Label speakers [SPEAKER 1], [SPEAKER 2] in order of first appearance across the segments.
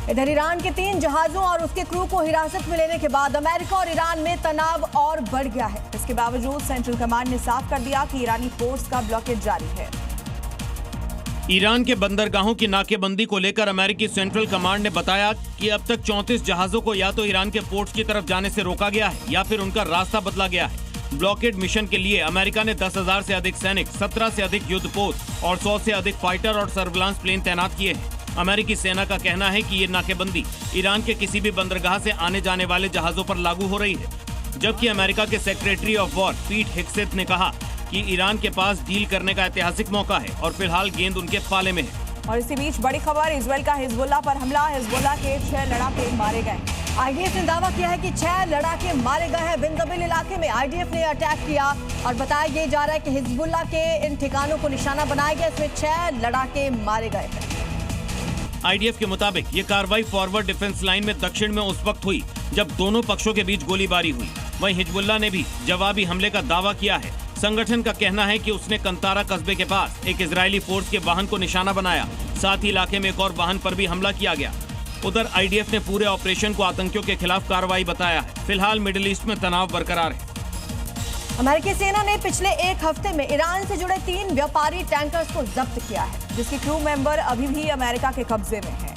[SPEAKER 1] इधर ईरान के 3 जहाजों और उसके क्रू को हिरासत में लेने के बाद अमेरिका और ईरान में तनाव और बढ़ गया है। इसके बावजूद सेंट्रल कमांड ने साफ कर दिया कि ईरानी पोर्ट्स का ब्लॉकेड जारी है।
[SPEAKER 2] ईरान के बंदरगाहों की नाकेबंदी को लेकर अमेरिकी सेंट्रल कमांड ने बताया कि अब तक 34 जहाजों को या तो ईरान के पोर्ट्स की तरफ जाने से रोका गया है या फिर उनका रास्ता बदला गया है। ब्लॉकेड मिशन के लिए अमेरिका ने 10,000 से अधिक सैनिक, 17 से अधिक युद्धपोत और 100 से अधिक फाइटर और सर्विलांस प्लेन तैनात किए हैं। अमेरिकी सेना का कहना है कि ये नाकेबंदी ईरान के किसी भी बंदरगाह से आने जाने वाले जहाजों पर लागू हो रही है, जबकि अमेरिका के सेक्रेटरी ऑफ वॉर पीट हेग्सेथ ने कहा कि ईरान के पास डील करने का ऐतिहासिक मौका है और फिलहाल गेंद उनके पाले में है।
[SPEAKER 1] और इसी बीच बड़ी खबर, इजरायल का हिजबुल्लाह पर हमला। हिजबुल्लाह के 6 लड़ाके मारे गए। आईडीएफ ने दावा किया है कि 6 लड़ाके मारे गए हैं। बिन इलाके में आईडीएफ ने अटैक किया और बताया ये जा रहा है कि हिजबुल्लाह के इन ठिकानों को निशाना बनाया गया। इसमें 6 लड़ाके मारे गए हैं।
[SPEAKER 2] आईडीएफ के मुताबिक ये कार्रवाई फॉरवर्ड डिफेंस लाइन में दक्षिण में उस वक्त हुई जब दोनों पक्षों के बीच गोलीबारी हुई। वहीं हिजबुल्लाह ने भी जवाबी हमले का दावा किया है। संगठन का कहना है कि उसने कंतारा कस्बे के पास एक इजरायली फोर्स के वाहन को निशाना बनाया। साथ ही इलाके में एक और वाहन पर भी हमला किया गया। उधर आईडीएफ ने पूरे ऑपरेशन को आतंकियों के खिलाफ कार्रवाई बताया है। फिलहाल मिडिल ईस्ट में तनाव बरकरार है।
[SPEAKER 1] अमेरिकी सेना ने पिछले 1 हफ्ते में ईरान से जुड़े 3 व्यापारी टैंकर्स को जब्त किया है, जिसके क्रू मेंबर अभी भी अमेरिका के कब्जे में हैं।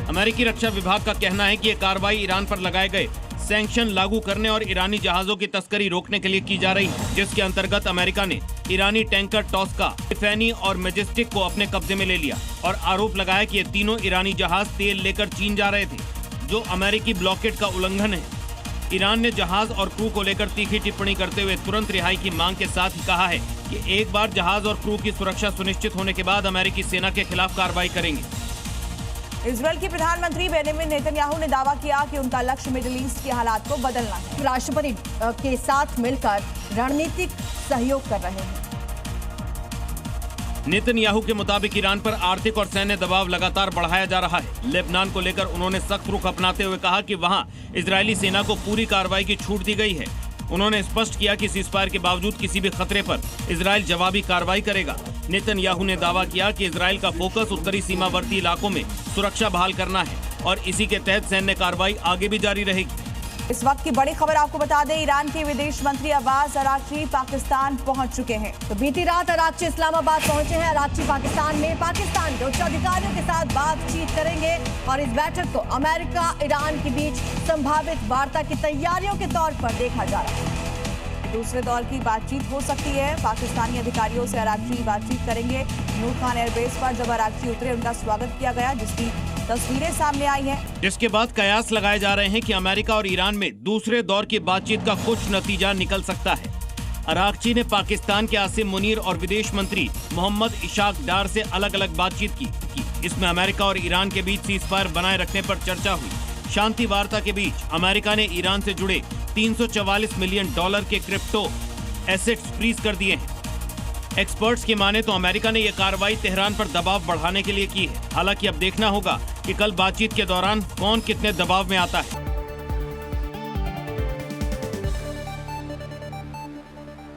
[SPEAKER 2] अमेरिकी रक्षा विभाग का कहना है कि ये कार्रवाई ईरान पर लगाए गए सैंक्शन लागू करने और ईरानी जहाजों की तस्करी रोकने के लिए की जा रही है, जिसके अंतर्गत अमेरिका ने ईरानी टैंकर टॉस्का, टिफैनी और मैजेस्टिक को अपने कब्जे में ले लिया और आरोप लगाया कि ये तीनों ईरानी जहाज तेल लेकर चीन जा रहे थे, जो अमेरिकी ब्लॉकेड का उल्लंघन है। ईरान ने जहाज और क्रू को लेकर तीखी टिप्पणी करते हुए तुरंत रिहाई की मांग के साथ ही कहा है कि एक बार जहाज और क्रू की सुरक्षा सुनिश्चित होने के बाद अमेरिकी सेना के खिलाफ कार्रवाई करेंगे।
[SPEAKER 1] इजरायल के प्रधानमंत्री बेंजामिन नेतन्याहू ने दावा किया कि उनका लक्ष्य मिडिल ईस्ट के हालात को बदलना है। राष्ट्रपति के साथ मिलकर रणनीतिक सहयोग कर रहे हैं।
[SPEAKER 2] नेतन्याहू के मुताबिक ईरान पर आर्थिक और सैन्य दबाव लगातार बढ़ाया जा रहा है। लेबनान को लेकर उन्होंने सख्त रुख अपनाते हुए कहा कि वहां इजरायली सेना को पूरी कार्रवाई की छूट दी गई है। उन्होंने स्पष्ट किया कि सीजफायर के बावजूद किसी भी खतरे पर इजरायल जवाबी कार्रवाई करेगा। नेतन्याहू ने दावा किया कि इजरायल का फोकस उत्तरी सीमावर्ती इलाकों में सुरक्षा बहाल करना है और इसी के तहत सैन्य कार्रवाई आगे भी जारी रहेगी।
[SPEAKER 1] इस वक्त की बड़ी खबर आपको बता दें, ईरान के विदेश मंत्री अब्बास अराक्ची पाकिस्तान पहुंच चुके हैं। तो बीती रात अराक्ची इस्लामाबाद पहुंचे हैं। अराक्ची पाकिस्तान में पाकिस्तान के उच्च अधिकारियों के साथ बातचीत करेंगे और इस बैठक को अमेरिका ईरान के बीच संभावित वार्ता की तैयारियों के तौर पर देखा जा रहा है। दूसरे दौर की बातचीत हो सकती है। पाकिस्तानी अधिकारियों से अराक्ची बातचीत करेंगे। नूर खान एयरबेस पर जब अराक्ची उतरे, उनका स्वागत किया गया, जिसकी तस्वीरें सामने आई हैं।
[SPEAKER 2] जिसके बाद कयास लगाए जा रहे हैं कि अमेरिका और ईरान में दूसरे दौर की बातचीत का कुछ नतीजा निकल सकता है। अराक्ची ने पाकिस्तान के आसिम मुनीर और विदेश मंत्री मोहम्मद इशाक डार से अलग अलग बातचीत की। इसमें अमेरिका और ईरान के बीच सीजफायर बनाए रखने पर चर्चा हुई। शांति वार्ता के बीच अमेरिका ने ईरान से जुड़े $344 मिलियन के क्रिप्टो एसेट्स फ्रीज कर दिए हैं। एक्सपर्ट्स की माने तो अमेरिका ने यह कार्रवाई तेहरान पर दबाव बढ़ाने के लिए की है। हालांकि अब देखना होगा कि कल बातचीत के दौरान कौन कितने दबाव में आता है।